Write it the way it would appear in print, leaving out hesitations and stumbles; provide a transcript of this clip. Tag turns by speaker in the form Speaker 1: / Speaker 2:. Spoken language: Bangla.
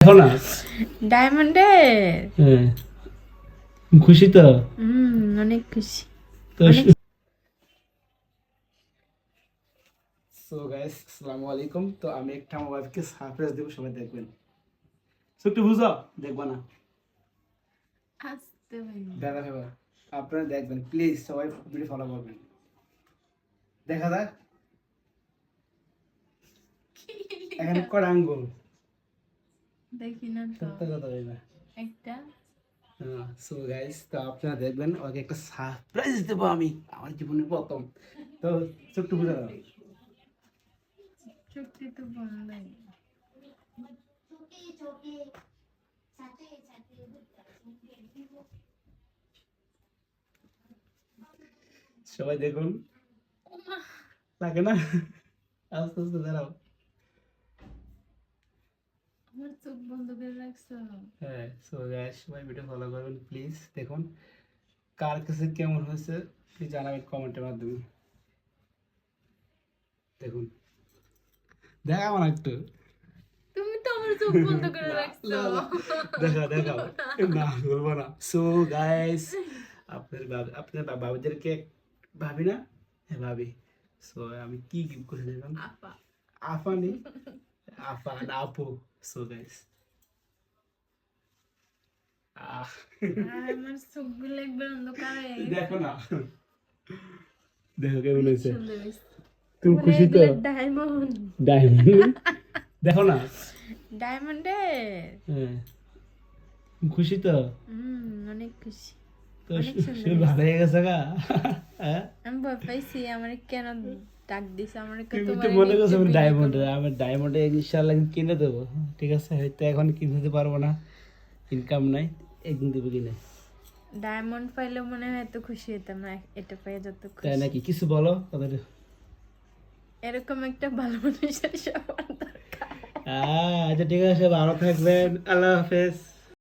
Speaker 1: দেখো না।
Speaker 2: ডায়মন্ডে
Speaker 1: হ্যাঁ, খুশি তো?
Speaker 2: অনেক খুশি।
Speaker 1: তো
Speaker 2: অনেক
Speaker 1: সো গাইস, আসসালামু আলাইকুম। তো আমি একটা আমার ওয়াইফকে সারপ্রাইজ দেব, সবাই দেখবেন। সো একটু বুঝো, দেখবা না
Speaker 2: আসতে ভাই।
Speaker 1: দাদা ভাই, আপনারা দেখবেন প্লিজ, সবাই ভিডিও ফলো করবেন। দেখা যাক এখানে কত আঙ্গুল।
Speaker 2: দেখি না তো
Speaker 1: সত্য কথা বলবা।
Speaker 2: একটা।
Speaker 1: সো গাইস, তো আপনারা দেখবেন, ওকে একটা সারপ্রাইজ দেব আমি, আমার জীবনে প্রথম। তো একটু বুঝা দাও।
Speaker 2: চুক্তি তো বন্ধই।
Speaker 1: সবাই দেখুন, লাগে না? আস্তে আস্তে দাঁড়াও।
Speaker 2: আমার চোখ বন্ধ করে রাখছো।
Speaker 1: হ্যাঁ, সো গাইস, সবাই ভিডিও ফলো করবেন প্লিজ। দেখুন কার কাছে কেমন হয়েছে প্লিজ জানাবেন কমেন্টের মাধ্যমে। দেখুন, দেখাও না একটু।
Speaker 2: তুমি তো আমার চোখ বন্ধ করে রাখছো।
Speaker 1: দেখা দেখাও। না, বলবো না। সো গাইস, আপনার বাবুদেরকে ভাবি না? হ্যাঁ ভাবি। সো আমি কি গিফট করে দিলাম?
Speaker 2: আপা।
Speaker 1: আপা নেই, আপা না আপু। সো গাইস, আহ
Speaker 2: আর আমার চোখগুলো একবার অন্ধকারে।
Speaker 1: দেখো না, দেখো কেমন হয়েছে।
Speaker 2: সুন্দর হয়েছে।
Speaker 1: তুমি খুশি তো?
Speaker 2: ডায়মন্ড।
Speaker 1: ডায়মন্ড, দেখো না।
Speaker 2: ডায়মন্ডে
Speaker 1: হ্যাঁ, খুশি তো?
Speaker 2: অনেক খুশি।
Speaker 1: তো
Speaker 2: অনেক সুন্দর
Speaker 1: শুরু ভালো হয়ে গেছে গা। হ্যাঁ,
Speaker 2: আমি ভয় পাইছি আমার কেন ডাক দিছে আমার
Speaker 1: তুমি তো মনে করছো আমি ডায়মন্ড, আমি ডায়মন্ডে ইনশাআল্লাহ কিনে দেবো। ঠিক আছে, হয়তো এখন কিনে দিতে পারবো না, ইনকাম নাই, একদিন দেবো কিনে।
Speaker 2: ডায়মন্ড পাইলে মনে হয় এত খুশি হতাম না, এটা পেয়ে যত
Speaker 1: তাই
Speaker 2: খুশি।
Speaker 1: নাকি? কিছু বলো কথাটা।
Speaker 2: এরকম একটা ভালো মানুষের সবার দরকার।
Speaker 1: আচ্ছা ঠিক আছে, ভালো থাকবেন, আল্লাহ হাফেজ।